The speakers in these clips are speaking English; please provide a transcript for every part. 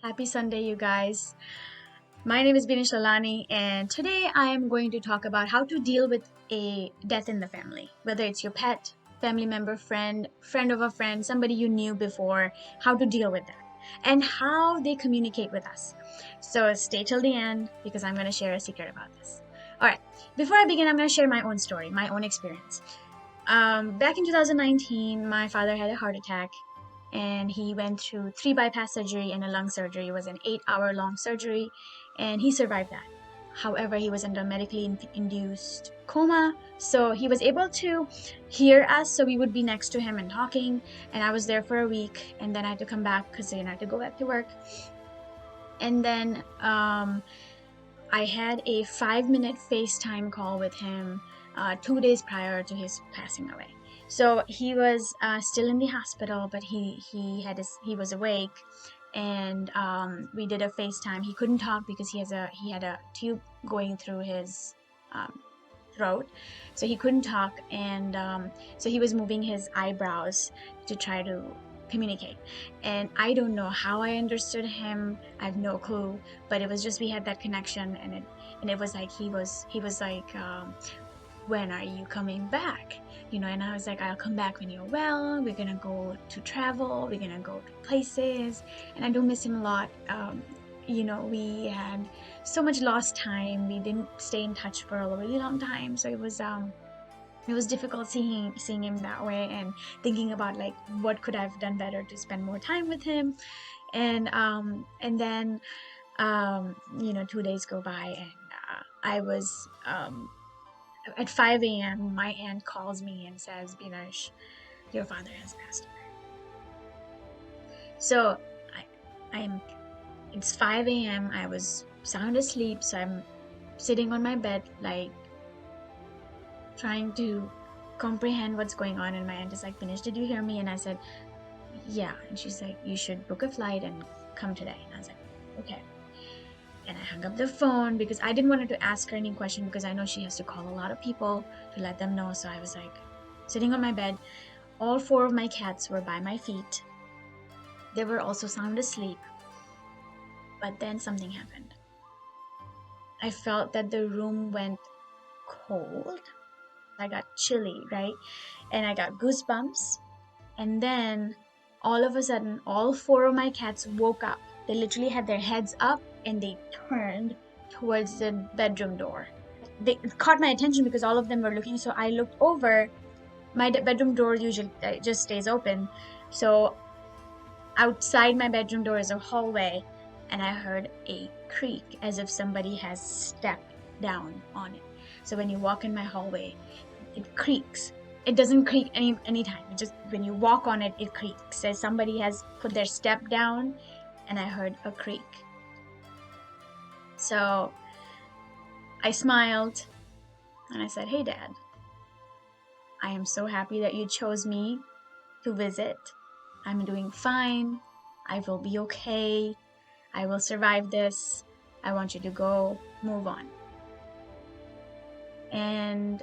Happy Sunday, you guys. My name is Binish Lalani, and today I am going to talk about how to deal with a death in the family, whether it's your pet, family member, friend of a friend, somebody you knew before, how to deal with that, and how they communicate with us. So stay till the end because I'm going to share a secret about this. All right, before I begin, I'm going to share my own story, my own experience. Back in 2019, my father had a heart attack and he went through three bypass surgery and a lung surgery. It was an 8-hour long surgery, and he survived that. However, he was under medically induced coma, so he was able to hear us. So we would be next to him and talking. And I was there for a week, and then I had to come back because I had to go back to work. And then I had a 5-minute FaceTime call with him 2 days prior to his passing away. So he was still in the hospital, but he was awake, and we did a FaceTime. He couldn't talk because he had a tube going through his throat, so he couldn't talk, and so he was moving his eyebrows to try to communicate. And I don't know how I understood him. I have no clue, but it was just we had that connection, and it was like he was like. When are you coming back? And I was like, I'll come back when you're well. We're gonna go to travel, we're gonna go to places, and I do miss him a lot. We had so much lost time. We didn't stay in touch for a really long time, so it was difficult seeing him that way and thinking about like what could I've done better to spend more time with him. And then 2 days go by, and I was at 5 a.m., my aunt calls me and says, Binosh, your father has passed away. So it's 5 a.m., I was sound asleep, so I'm sitting on my bed, like, trying to comprehend what's going on, and my aunt is like, Binosh, did you hear me? And I said, yeah. And she's like, you should book a flight and come today. And I was like, okay. And I hung up the phone because I didn't want to ask her any question because I know she has to call a lot of people to let them know. So I was like sitting on my bed. All 4 of my cats were by my feet. They were also sound asleep. But then something happened. I felt that the room went cold. I got chilly, right? And I got goosebumps. And then all of a sudden, all 4 of my cats woke up. They literally had their heads up and they turned towards the bedroom door. They caught my attention because all of them were looking, so I looked over. My bedroom door usually just stays open, so outside my bedroom door is a hallway, and I heard a creak as if somebody has stepped down on it. So when you walk in my hallway, it creaks. It doesn't creak anytime. It just, when you walk on it, it creaks. As somebody has put their step down, and I heard a creak. So I smiled and I said, hey, Dad, I am so happy that you chose me to visit. I'm doing fine. I will be okay. I will survive this. I want you to go move on. And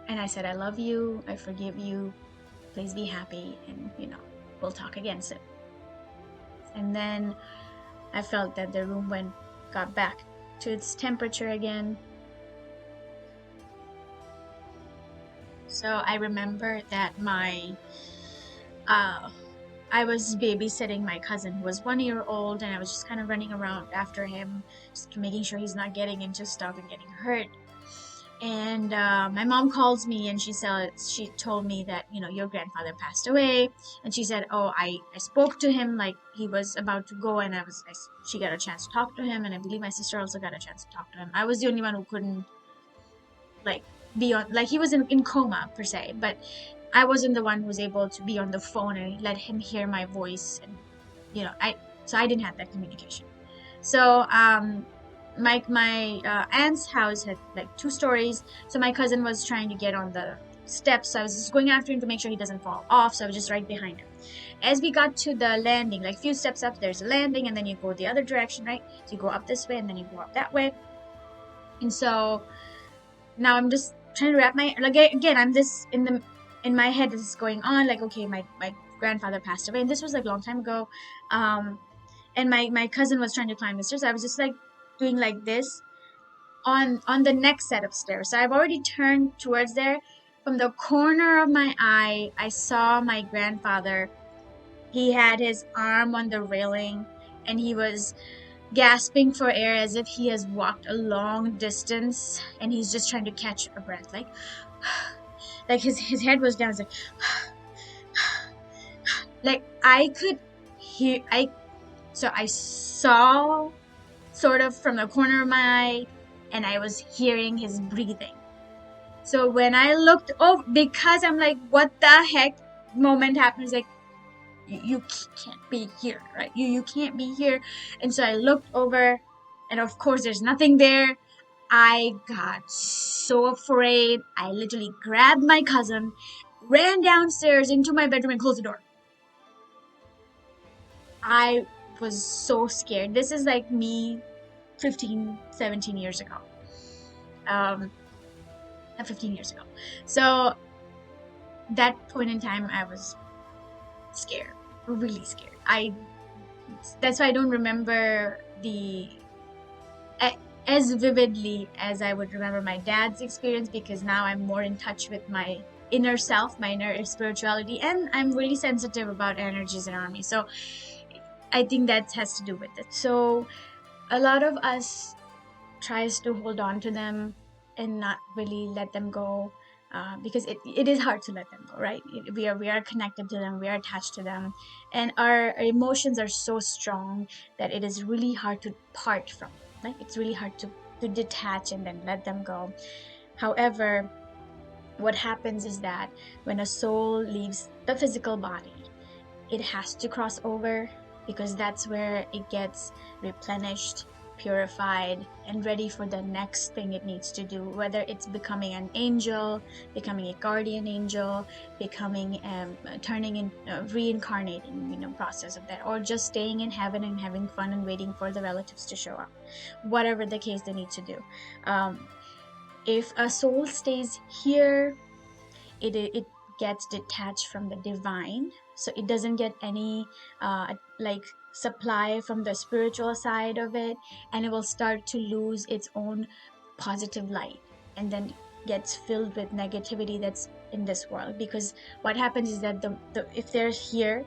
I said, I love you. I forgive you. Please be happy. And, we'll talk again soon. And then I felt that the room got back to its temperature again. So I remember that I was babysitting my cousin who was 1 year old, and I was just kind of running around after him, just making sure he's not getting into stuff and getting hurt. And my mom calls me and she told me that, your grandfather passed away. And she said, oh, I spoke to him, like he was about to go, and she got a chance to talk to him. And I believe my sister also got a chance to talk to him. I was the only one who couldn't be on, he was in coma per se, but I wasn't the one who was able to be on the phone and let him hear my voice. And, so I didn't have that communication. So, my aunt's house had 2 stories, so my cousin was trying to get on the steps. So I was just going after him to make sure he doesn't fall off, so I was just right behind him. As we got to the landing, a few steps up, there's a landing, and then you go the other direction, right? So you go up this way and then you go up that way. And so now I'm just trying to wrap my, again, I'm this in my head, this is going on, okay, my grandfather passed away, and this was a long time ago. and my cousin was trying to climb the stairs. I was just like doing like this on the next set of stairs. So I've already turned towards there. From the corner of my eye, I saw my grandfather. He had his arm on the railing, and he was gasping for air as if he has walked a long distance and he's just trying to catch a breath. Like his head was down. It's like I could hear I saw sort of from the corner of my eye, and I was hearing his breathing. So when I looked over, because I'm like, what the heck moment happens, like, you can't be here, right? You can't be here. And so I looked over, and of course there's nothing there. I got so afraid. I literally grabbed my cousin, ran downstairs into my bedroom, and closed the door. I was so scared. This is like me 15, 17 years ago. 15 years ago. So that point in time, I was scared, really scared. That's why I don't remember as vividly as I would remember my dad's experience, because now I'm more in touch with my inner self, my inner spirituality, and I'm really sensitive about energies around me. So I think that has to do with it. So a lot of us tries to hold on to them and not really let them go, because it is hard to let them go, right? We are connected to them, we are attached to them, and our emotions are so strong that it is really hard to part from. Like, it's really hard to detach and then let them go. However, what happens is that when a soul leaves the physical body, it has to cross over, because that's where it gets replenished, purified, and ready for the next thing it needs to do, whether it's becoming an angel, becoming a guardian angel, becoming turning in reincarnating, process of that, or just staying in heaven and having fun and waiting for the relatives to show up, whatever the case they need to do. If a soul stays here, it gets detached from the divine, so it doesn't get any like supply from the spiritual side of it, and it will start to lose its own positive light, and then gets filled with negativity that's in this world. Because what happens is that if they're here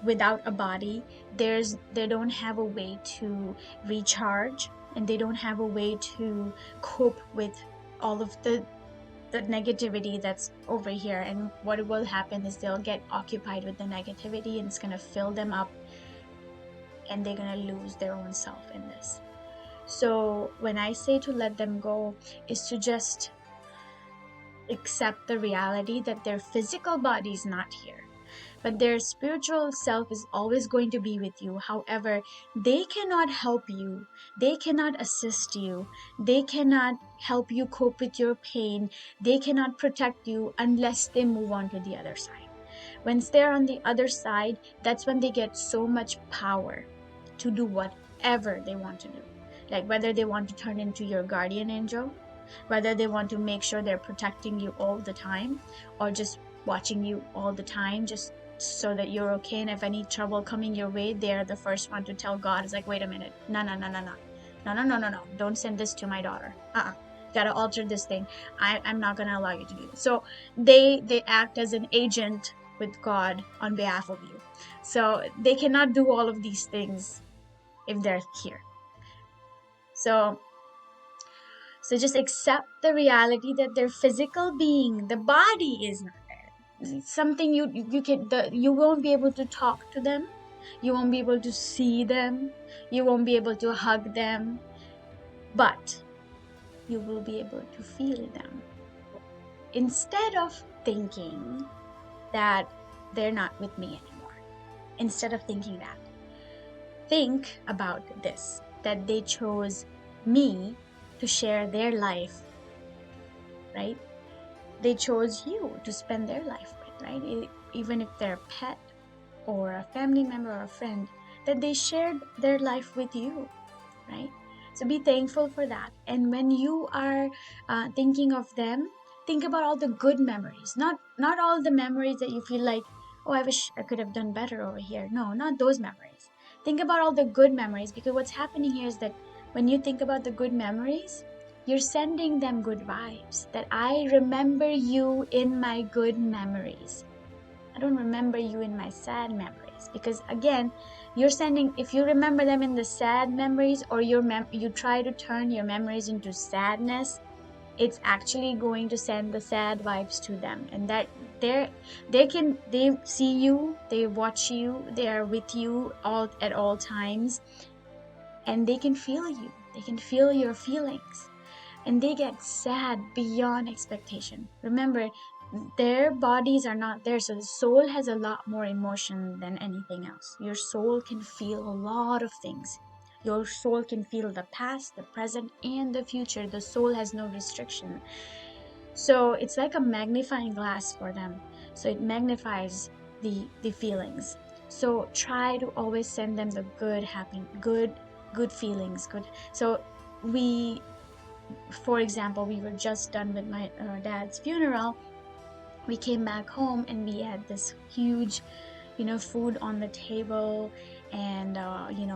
without a body, they don't have a way to recharge, and they don't have a way to cope with all of the negativity that's over here. And what will happen is they'll get occupied with the negativity, and it's going to fill them up, and they're going to lose their own self in this. So when I say to let them go, is to just accept the reality that their physical body is not here, but their spiritual self is always going to be with you. However, they cannot help you, they cannot assist you, they cannot help you cope with your pain, they cannot protect you unless they move on to the other side. Once they're on the other side, that's when they get so much power to do whatever they want to do. Like, whether they want to turn into your guardian angel, whether they want to make sure they're protecting you all the time, or just watching you all the time, just so that you're okay. And if any trouble coming your way, they're the first one to tell God. It's like, wait a minute, no, don't send this to my daughter. Gotta alter this thing. I'm not gonna allow you to do this. So they act as an agent with God on behalf of you. So they cannot do all of these things if they're here. So just accept the reality that their physical being, the body, is not there. Something you won't be able to talk to them, you won't be able to see them, you won't be able to hug them, but you will be able to feel them. Instead of thinking that they're not with me anymore, instead of thinking that, think about this, that they chose me to share their life, right? They chose you to spend their life with, right? Even if they're a pet or a family member or a friend, that they shared their life with you, right? So be thankful for that. And when you are thinking of them, think about all the good memories, not all the memories that you feel like, oh, I wish I could have done better over here. No, not those memories. Think about all the good memories, because what's happening here is that when you think about the good memories, you're sending them good vibes, that I remember you in my good memories. I don't remember you in my sad memories. Because again, you're sending, if you remember them in the sad memories, or you try to turn your memories into sadness, it's actually going to send the sad vibes to them. And that they see you, they watch you, they are with you all at all times, and they can feel you, they can feel your feelings, and they get sad beyond expectation. Remember, their bodies are not there, so the soul has a lot more emotion than anything else. Your soul can feel a lot of things. Your soul can feel the past, the present, and the future. The soul has no restriction. So it's like a magnifying glass for them. So it magnifies the feelings. So try to always send them the good, happy, good feelings. Good. So we, for example, we were just done with my dad's funeral. We came back home and we had this huge, food on the table. And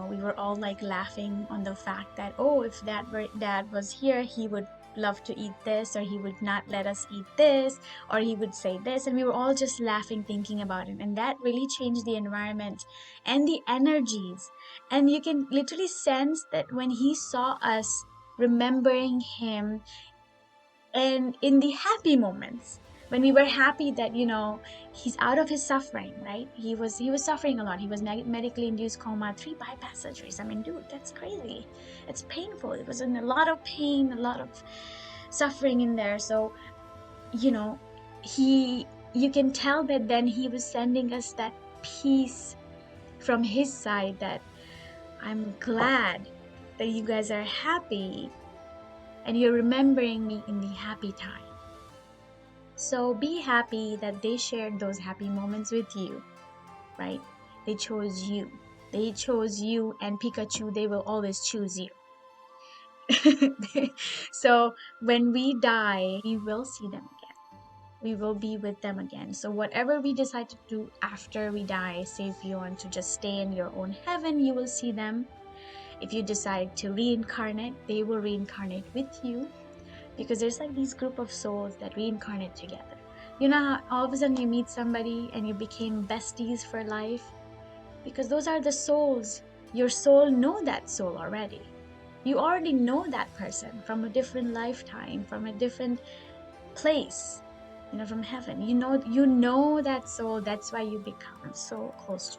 we were all like laughing on the fact that, oh, if dad was here, he would love to eat this, or he would not let us eat this, or he would say this. And we were all just laughing, thinking about it, and that really changed the environment and the energies. And you can literally sense that when he saw us remembering him, and in the happy moments, when we were happy that he's out of his suffering, right? He was suffering a lot. He was medically induced coma, 3 bypass surgeries. I mean, dude, that's crazy. It's painful. It was in a lot of pain, a lot of suffering in there. So you know he you can tell that then he was sending us that peace from his side, that I'm glad that you guys are happy and you're remembering me in the happy time. So be happy that they shared those happy moments with you, right? They chose you. They chose you, and Pikachu, they will always choose you. So when we die, we will see them again. We will be with them again. So whatever we decide to do after we die, say if you want to just stay in your own heaven, you will see them. If you decide to reincarnate, they will reincarnate with you, because there's like these group of souls that reincarnate together. You know how all of a sudden you meet somebody and you became besties for life? Because those are the souls. Your soul know that soul already. You already know that person from a different lifetime, from a different place, from heaven. You know that soul. That's why you become so close to